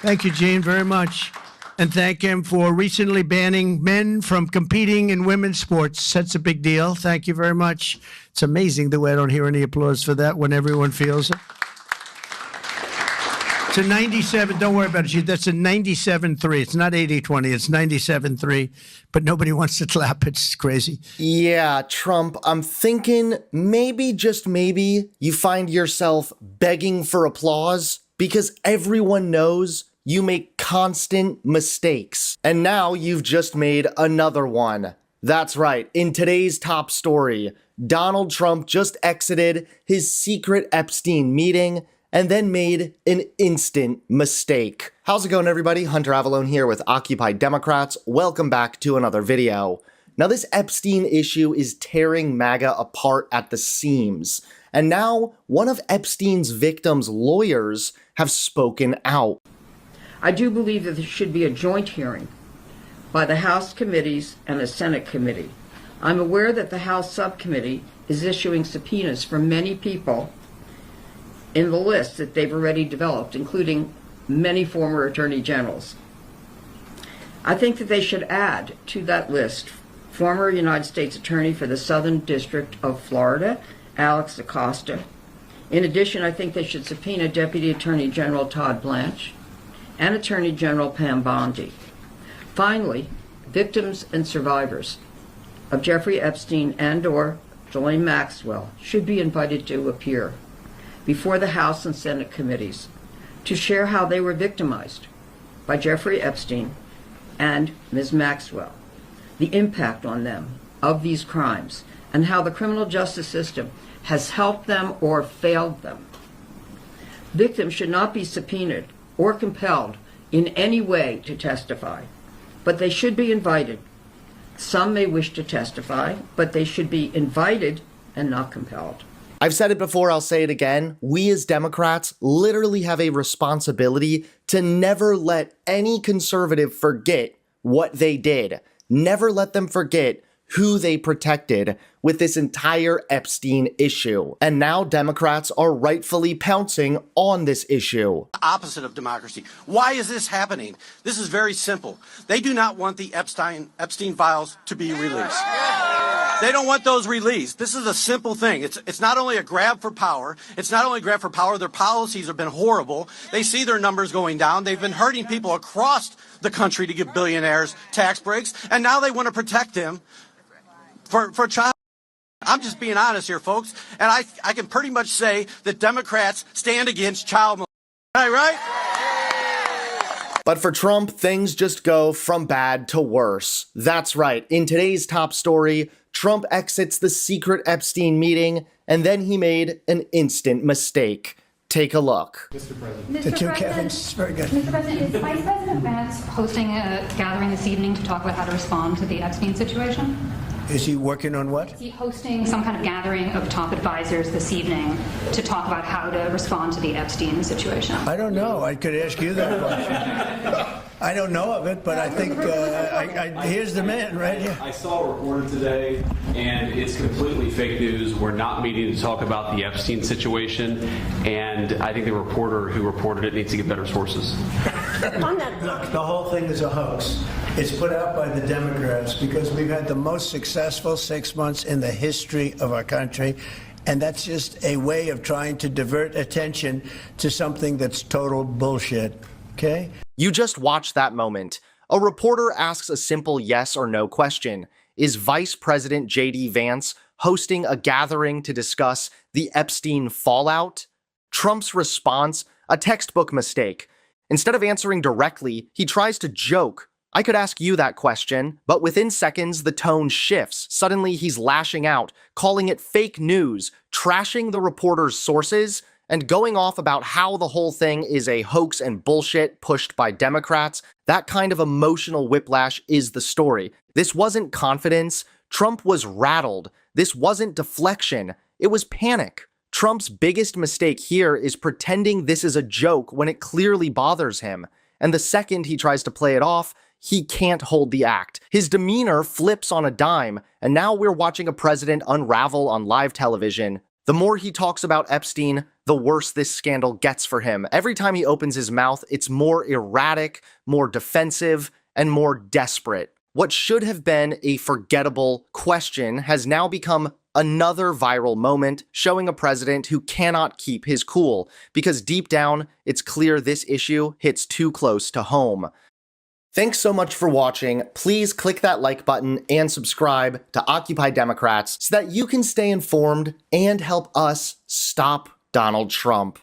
Thank you, Gene, very much. And thank him for recently banning men from competing in women's sports. That's a big deal. Thank you very much. It's amazing the way I don't hear any applause for that when everyone feels it. It's a 97, don't worry about it, Gene. That's a 97-3. It's not 80-20, it's 97-3. But nobody wants to clap. It's crazy. Yeah, Trump, I'm thinking maybe, just maybe, you find yourself begging for applause because everyone knows you make constant mistakes. And now you've just made another one. That's right, in today's top story, Donald Trump just exited his secret Epstein meeting and then made an instant mistake. How's it going, everybody? Hunter Avallone here with Occupy Democrats. Welcome back to another video. Now, this Epstein issue is tearing MAGA apart at the seams. And now, one of Epstein's victims' lawyers have spoken out. I do believe that there should be a joint hearing by the House committees and the Senate committee. I'm aware that the House subcommittee is issuing subpoenas for many people in the list that they've already developed, including many former attorney generals. I think that they should add to that list former United States Attorney for the Southern District of Florida, Alex Acosta. In addition, I think they should subpoena Deputy Attorney General Todd Blanche and Attorney General Pam Bondi. Finally, victims and survivors of Jeffrey Epstein and/or Ghislaine Maxwell should be invited to appear before the House and Senate committees to share how they were victimized by Jeffrey Epstein and Ms. Maxwell, the impact on them of these crimes, and how the criminal justice system has helped them or failed them. Victims should not be subpoenaed or compelled in any way to testify, but they should be invited. Some may wish to testify, but they should be invited and not compelled. I've said it before, I'll say it again. We as Democrats literally have a responsibility to never let any conservative forget what they did. Never let them forget who they protected with this entire Epstein issue. And now Democrats are rightfully pouncing on this issue. Opposite of democracy. Why is this happening? This is very simple. They do not want the Epstein files to be released. They don't want those released. This is a simple thing. It's not only a grab for power. It's not only a grab for power. Their policies have been horrible. They see their numbers going down. They've been hurting people across the country to give billionaires tax breaks. And now they want to protect them for child. I'm just being honest here, folks. And I can pretty much say that Democrats stand against child molestation. Right? But for Trump, things just go from bad to worse. That's right. In today's top story, Trump exits the secret Epstein meeting, and then he made an instant mistake. Take a look. Mr. President. The two Kevins, very good. Mr. President, is Vice President Vance hosting a gathering this evening to talk about how to respond to the Epstein situation? Is he working on what? Is he hosting some kind of gathering of top advisors this evening to talk about how to respond to the Epstein situation? I don't know. I could ask you that question. I don't know of it, but I think here's the man right here. I saw a report today, and it's completely fake news. We're not meeting to talk about the Epstein situation, and I think the reporter who reported it needs to get better sources. Look, the whole thing is a hoax. It's put out by the Democrats because we've had the most successful 6 months in the history of our country. And that's just a way of trying to divert attention to something that's total bullshit. Okay? You just watched that moment. A reporter asks a simple yes or no question. Is Vice President J.D. Vance hosting a gathering to discuss the Epstein fallout? Trump's response, a textbook mistake. Instead of answering directly, he tries to joke. I could ask you that question, but within seconds, the tone shifts. Suddenly, he's lashing out, calling it fake news, trashing the reporter's sources, and going off about how the whole thing is a hoax and bullshit pushed by Democrats. That kind of emotional whiplash is the story. This wasn't confidence. Trump was rattled. This wasn't deflection. It was panic. Trump's biggest mistake here is pretending this is a joke when it clearly bothers him. And the second he tries to play it off, he can't hold the act. His demeanor flips on a dime, and now we're watching a president unravel on live television. The more he talks about Epstein, the worse this scandal gets for him. Every time he opens his mouth, it's more erratic, more defensive, and more desperate. What should have been a forgettable question has now become another viral moment, showing a president who cannot keep his cool, because deep down, it's clear this issue hits too close to home. Thanks so much for watching. Please click that like button and subscribe to Occupy Democrats so that you can stay informed and help us stop Donald Trump.